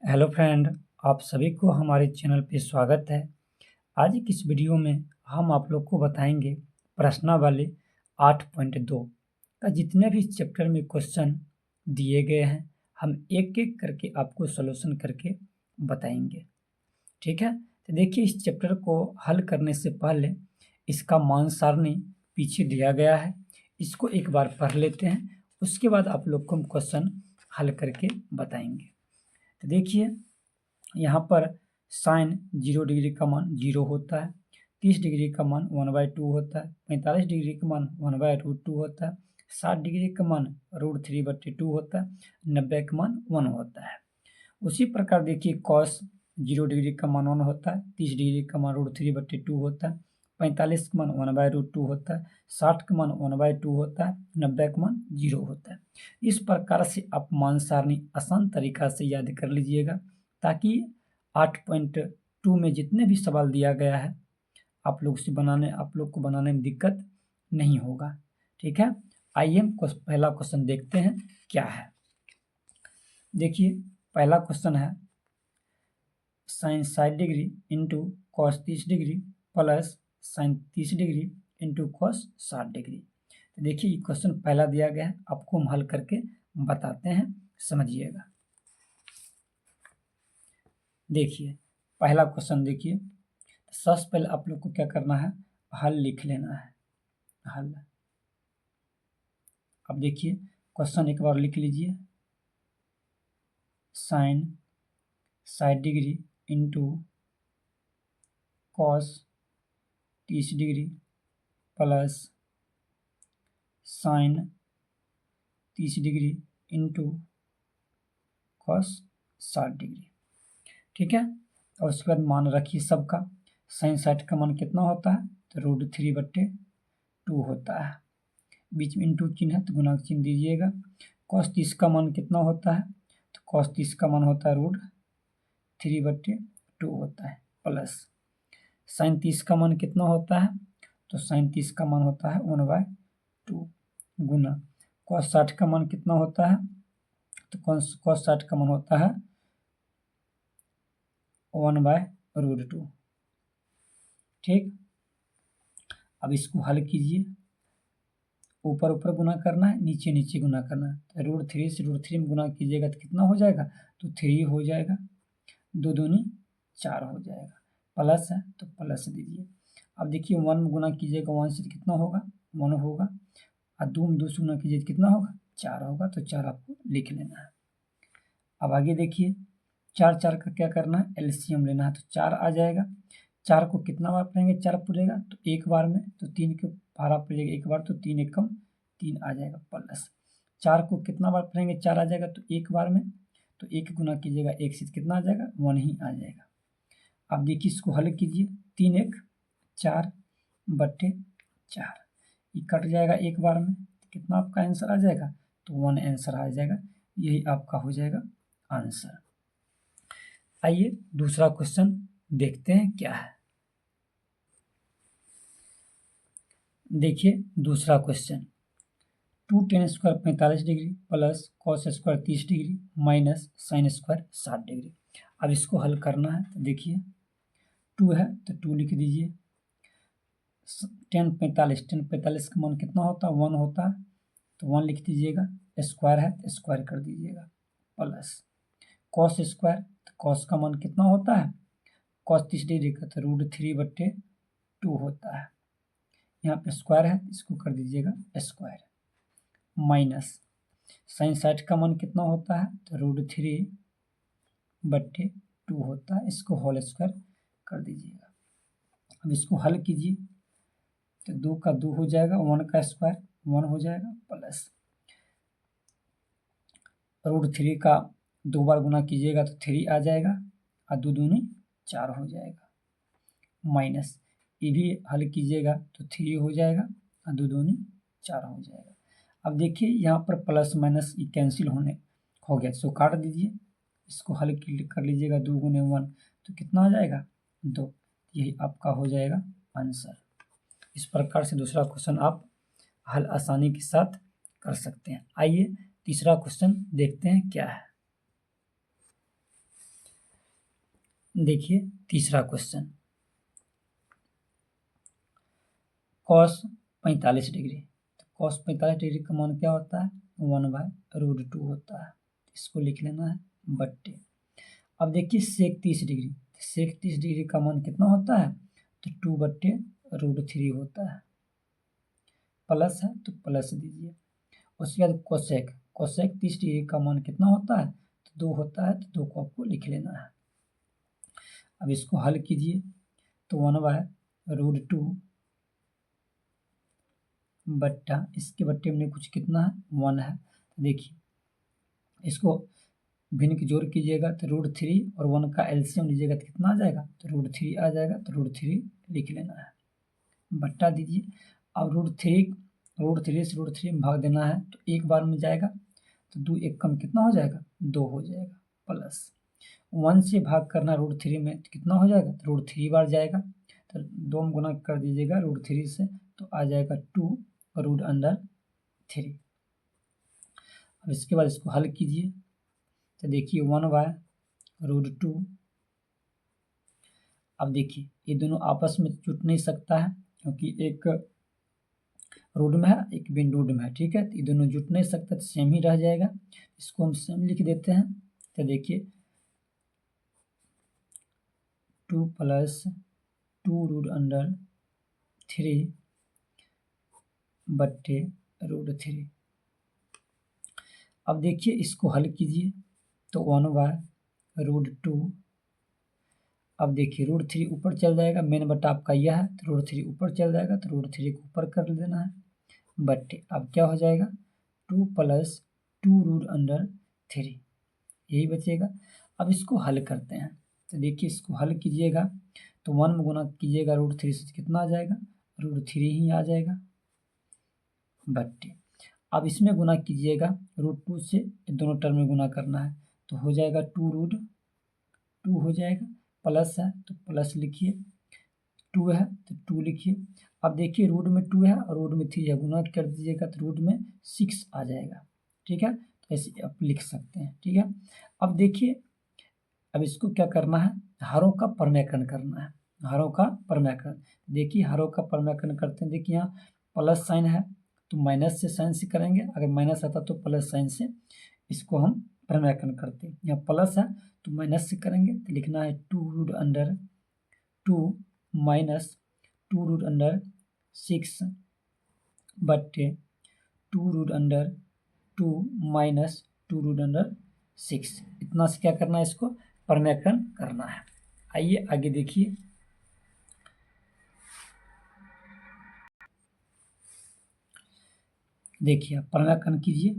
Hello friend, आप सभी को हमारे चैनल पे स्वागत है। आज की इस वीडियो में हम आप लोग को बताएंगे प्रश्नावली 8.2 का जितने भी चैप्टर में क्वेश्चन दिए गए हैं हम एक एक करके आपको सॉल्यूशन करके बताएंगे। ठीक है, तो देखिए इस चैप्टर को हल करने से पहले इसका मान सारणी पीछे दिया गया है, इसको एक बार पढ़ लेते हैं, उसके बाद आप लोग को हम क्वेश्चन हल करके बताएंगे। तो देखिए यहाँ पर साइन 0 डिग्री का मान 0 होता है, 30 डिग्री का मान 1/2 होता है, 45 डिग्री का मान 1/√2 होता है, 60 डिग्री का मान √3/2 होता है, 90 का मान 1 होता है। उसी प्रकार देखिए कॉस 0 डिग्री का मान 1 होता है, 30 डिग्री का मान √3/2 होता है, 45 का मान 1/√2 होता है, 60 का मान 1/2 होता है, 90 का मान 0 होता है। इस प्रकार से आप मान सारणी आसान तरीका से याद कर लीजिएगा ताकि 8.2 में जितने भी सवाल दिया गया है आप लोग को बनाने में दिक्कत नहीं होगा। ठीक है, आइए हम पहला क्वेश्चन देखते हैं क्या है। देखिए पहला क्वेश्चन है sine 60 degree into cos 30 degree plus sine 30 degree into cos 60 degree. तो देखिए ये क्वेश्चन पहला दिया गया है, आपको हम हल करके बताते हैं, समझिएगा। देखिए पहला क्वेश्चन देखिए, सबसे पहले आप लोग को क्या करना है, हल लिख लेना है। हल, अब देखिए क्वेश्चन एक बार लिख लीजिए, sine 60 degree into cos 30 degree plus sine 30 degree into cos 60 degree. ठीक है, और उसके बाद मान रखिए सबका। साइन 60 का मान कितना होता है, तो √3/2 होता है, बीच में इंटू चिन्ह है तो गुणा चिन्ह दीजिएगा। कॉस 30 का मान कितना होता है, तो कॉस 30 का मान होता है √3/2 होता है, प्लस साइन 30 का मान कितना होता है, तो साइन 30 का मान होता है 1/2 गुना कॉस 60 का मान कितना होता है, तो कॉस 60 का मान होता है 1/√2। ठीक, अब इसको हल कीजिए, ऊपर ऊपर गुना करना है, नीचे नीचे गुना करना है। तो √3 से √3 में गुना कीजिएगा तो कितना हो जाएगा, तो 3 हो जाएगा, 2 दूनी 4 हो जाएगा, प्लस है तो प्लस दीजिए। अब देखिए 1 में गुना कीजिएगा, 1 से कितना होगा, 1 होगा, और 2 में 2 से गुना कीजिए कितना होगा, 4 होगा, तो 4 आपको लिख लेना है। अब आगे देखिए 4 4 का क्या करना है, एलसीएम लेना है, तो 4 आ जाएगा। 4 को कितना बार पढ़ेंगे, 4 पड़ेगा तो एक बार में, तो 3 के भाड़ा पड़ेगा एक बार, तो 3 एकम 3 आ जाएगा, प्लस 4 को कितना बार पढ़ेंगे, 4 आ जाएगा तो एक बार में, तो 1 गुना कीजिएगा 1 से कितना आ जाएगा, 1 ही आ जाएगा। अब देखिए इसको हल कीजिए, 3 1 4/4, ये कट जाएगा एक बार में, तो कितना आपका आंसर आ जाएगा, तो 1 आंसर आ जाएगा, यही आपका हो जाएगा आंसर। आइए दूसरा क्वेश्चन देखते हैं क्या है। देखिए दूसरा question, 2tan² 45 degree plus cos² 30 degree minus sin² 60 degree. अब इसको हल करना है, तो देखिए 2 है तो 2 लिख दीजिए, tan 45 का मान कितना होता है, 1 होता है, तो 1 लिख दीजिएगा, स्क्वायर है तो स्क्वायर कर दीजिएगा, प्लस cos², तो cos का मान कितना होता है, cos 30 डिग्री का तो √3/2 होता है, यहाँ पे स्क्वायर है इसको कर दीजिएगा स्क्वायर, माइनस साइन 60 का मान कितना होता है, तो √3/2 होता है, इसको होल स्क्वायर कर दीजिएगा। अब इसको हल कीजिए, तो 2 का 2 हो जाएगा, 1 का स्क्वायर 1 हो जाएगा, प्लस √3 का 2 बार गुना कीजिएगा तो 3 आ जाएगा, और 2 दूनी 4 हो जाएगा, माइनस ये भी हल कीजिएगा तो 3 हो जाएगा, और 2 दूनी 4 हो जाएगा। अब देखिए यहाँ पर प्लस माइनस ये कैंसिल हो गया, इसको काट दीजिए, इसको हल कर लीजिएगा, 2 गुने 1 तो कितना आ जाएगा, 2, यही आपका हो जाएगा आंसर। इस प्रकार से दूसरा क्वेश्चन आप हल आसानी के साथ कर सकते हैं। आइए तीसरा क्वेश्चन देखते हैं क्या है। देखिए तीसरा क्वेश्चन, कॉस 45 डिग्री। तो कॉस 45 डिग्री का मान क्या होता है, 1/√2 होता है। इसको लिख लेना है बट्टे। अब देखिए सेक 30 डिग्री। सेक 30 डिग्री का मान कितना होता है, तो 2/√3 होता है। प्लस है तो प्लस दीजिए। उसके बाद कोसेक। कोसेक 30 डिग्री का मान कितना होता है, तो 2 होता है। तो 2 को आपको लिख लेना है। अब इसको हल कीजिए तो 1/√2 बट्टा इसके बट्टे में कुछ कितना है, 1 है। देखिए इसको भिन्न की जोड़ कीजिएगा तो √3 और 1 का एलसीएम लीजिएगा तो कितना आ जाएगा, तो √3 आ जाएगा। तो √3 लिख लेना है, बट्टा दीजिए। अब √3 से √3 में भाग देना है तो एक बार में जाएगा, तो 2 एक कम कितना हो जाएगा, 2 हो जाएगा। प्लस 1 से भाग करना √3 में तो कितना हो जाएगा, तो √3 बार जाएगा। तो 2 में गुना कर दीजिएगा √3 से तो आ जाएगा 2√3। अब इसके बाद इसको हल कीजिए तो देखिए 1/√2। अब देखिए ये दोनों आपस में जुट नहीं सकता है क्योंकि एक रूट में है एक बिन रूट में है, ठीक है। तो ये दोनों जुट नहीं सकता तो सेम ही रह जाएगा। इसको हम सेम लिख देते हैं। तो देखिए 2 + 2√3 बट्टे √3। अब देखिए इसको हल कीजिए तो 1/√2। अब देखिए √3 ऊपर चल जाएगा, मेन बट्टा आपका यह है तो √3 ऊपर चल जाएगा। तो √3 को ऊपर कर देना है बट्टे। अब क्या हो जाएगा, 2 + 2√3 यही बचेगा। अब इसको हल करते हैं तो देखिए इसको हल कीजिएगा तो 1 में गुना कीजिएगा √3 से कितना आ जाएगा, √3 ही आ जाएगा बट्टे। अब इसमें गुना कीजिएगा √2 से, दोनों टर्म में गुना करना है तो हो जाएगा 2√2 हो जाएगा। प्लस है तो प्लस लिखिए, 2 है तो 2 लिखिए। अब देखिए रूट में 2 है और रूट में 3 है, गुना कर दीजिएगा तो रूट में 6 आ जाएगा, ठीक है। तो ऐसे आप लिख सकते हैं, ठीक है। अब देखिए अब इसको क्या करना है, हरों का परमेयकरण करना है। हरों का परमेयकरण, देखिए हरों का परमेयकरण करते हैं। देखिए यहाँ प्लस साइन है तो माइनस से साइन से करेंगे, अगर माइनस आता तो प्लस साइन से इसको हम परमेयकरण करते हैं। यहाँ प्लस है तो माइनस से करेंगे तो लिखना है 2√2 माइनस 2√6 बट्टे 2√2 माइनस 2√6। इतना से क्या करना है, इसको परमेयकरण करना है। आइए आगे देखिए, देखिए परमेयकरण कीजिए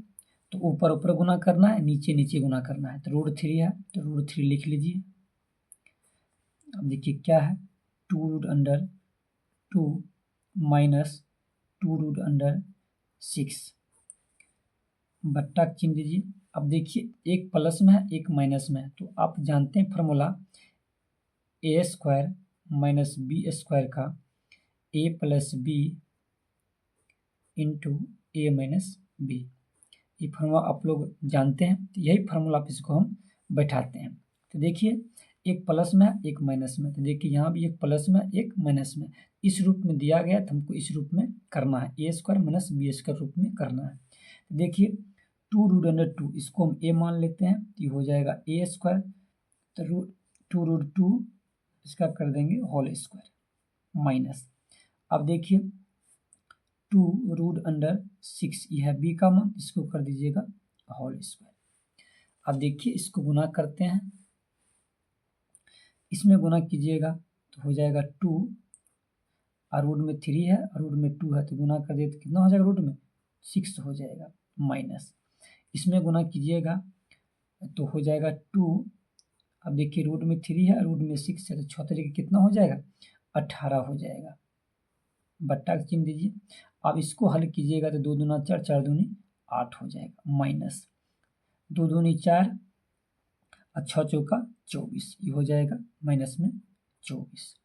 तो ऊपर ऊपर गुना करना है, नीचे नीचे गुना करना है। तो √3 है तो √3 लिख लीजिए। अब देखिए क्या है, 2√2 माइनस 2√6 बट्टा चिन्ह दीजिए। अब देखिए एक प्लस में है एक माइनस में है, तो आप जानते हैं फार्मूला a² माइनस b² का a + b into a minus b। ये फार्मूला आप लोग जानते हैं, तो यही फार्मूला आप इसको हम बैठाते हैं। तो देखिए एक प्लस में है एक माइनस में, तो देखिए यहाँ भी एक प्लस में एक माइनस में, इस रूप में दिया गया तो हमको इस रूप में करना है, a² माइनस b² रूप में करना है। तो देखिए 2√2 इसको हम a मान लेते हैं तो ये हो जाएगा a²। तो 2√2 इसका कर देंगे होल स्क्वायर माइनस। अब देखिए 2√6 यह है b का मान, इसको कर दीजिएगा होल स्क्वायर। अब देखिए इसको गुना करते हैं, इसमें गुना कीजिएगा तो हो जाएगा 2 और रूट में 3 है और रूट में 2 है, तो गुना कर दिए तो कितना हो जाएगा, रूट में 6 हो जाएगा माइनस। इसमें गुना कीजिएगा तो हो जाएगा 2। अब देखिए रूट में 3 है रूट में 6 है, तो 6 तरीके कितना हो जाएगा, 18 हो जाएगा। बट्टा का चिन्ह दीजिए। अब इसको हल कीजिएगा तो 2 दूना 4 4 दूनी 8 हो जाएगा माइनस 2 दूनी 4 और 6 चौका 24 ये हो जाएगा माइनस में 24।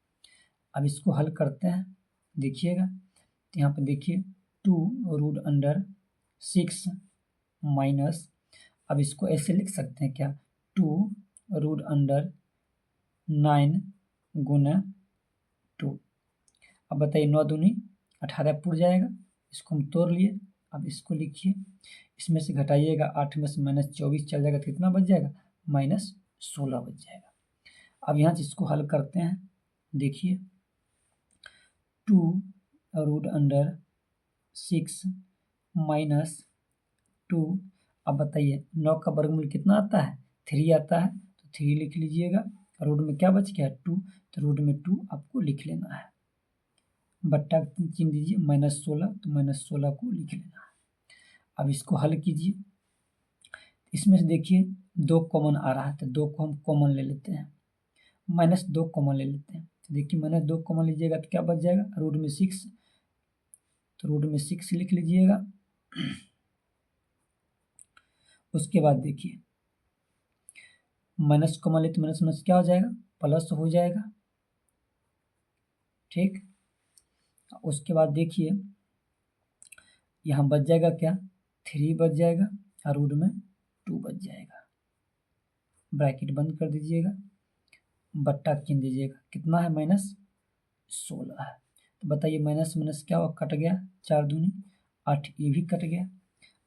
अब इसको हल करते हैं, देखिएगा तो यहाँ पे देखिए 2√6 माइनस, अब इसको ऐसे लिख सकते हैं क्या, 2√9 9 गुना 2। अब बताइए 9 दूनी 18 पुर जाएगा, इसको हम तोड़ लिए। अब इसको लिखिए, इसमें से घटाइएगा 8 में से -24 चल जाएगा तो कितना बच जाएगा, -16 बच जाएगा। अब यहाँ से इसको हल करते हैं। देखिए 2√6 -2। अब बताइए 9 का वर्गमूल कितना आता है, 3 आता है, तो 3 लिख लीजिएगा। रूट में क्या बच गया, 2, तो रूट में 2 आपको लिख लेना है। बट्टा चिन्ह दीजिए, -16, तो -16 को लिख लेना है। अब इसको हल कीजिए। इसमें से देखिए 2 कॉमन आ रहा है, तो 2 को हम कॉमन ले लेते हैं, -2 कॉमन ले लेते हैं। तो देखिए -2 कॉमन लीजिएगा तो क्या बच जाएगा, रूट में 6, तो रूट में 6 लिख लीजिएगा। उसके बाद देखिए माइनस कॉमन ले तो माइनस माइनस क्या हो जाएगा, प्लस हो जाएगा। ठीक, उसके बाद देखिए यहाँ बच जाएगा क्या, 3 बच जाएगा और रूट में 2 बच जाएगा। ब्रैकेट बंद कर दीजिएगा, बट्टा चिन्ह दीजिएगा, कितना है, -16 है। तो बताइए माइनस माइनस क्या हुआ, कट गया, 4 दूनी 8, ये भी कट गया।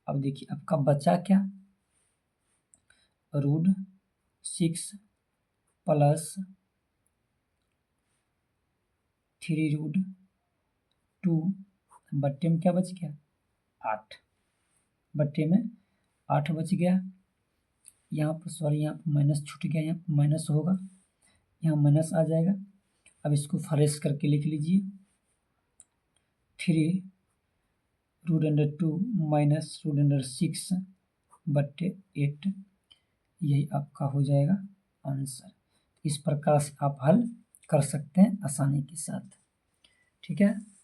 अब देखिए आपका बचा क्या, √6 प्लस 3√2 बट्टे में क्या बच गया, 8, बट्टे में 8 बच गया। यहाँ पर सॉरी, यहाँ पर माइनस छूट गया, यहाँ पर माइनस होगा, यहाँ माइनस आ जाएगा। अब इसको फ्रेश करके लिख लीजिए, 3√2 -√6 बट्टे 8, यही आपका हो जाएगा आंसर। इस प्रकार से आप हल कर सकते हैं आसानी के साथ। ठीक है।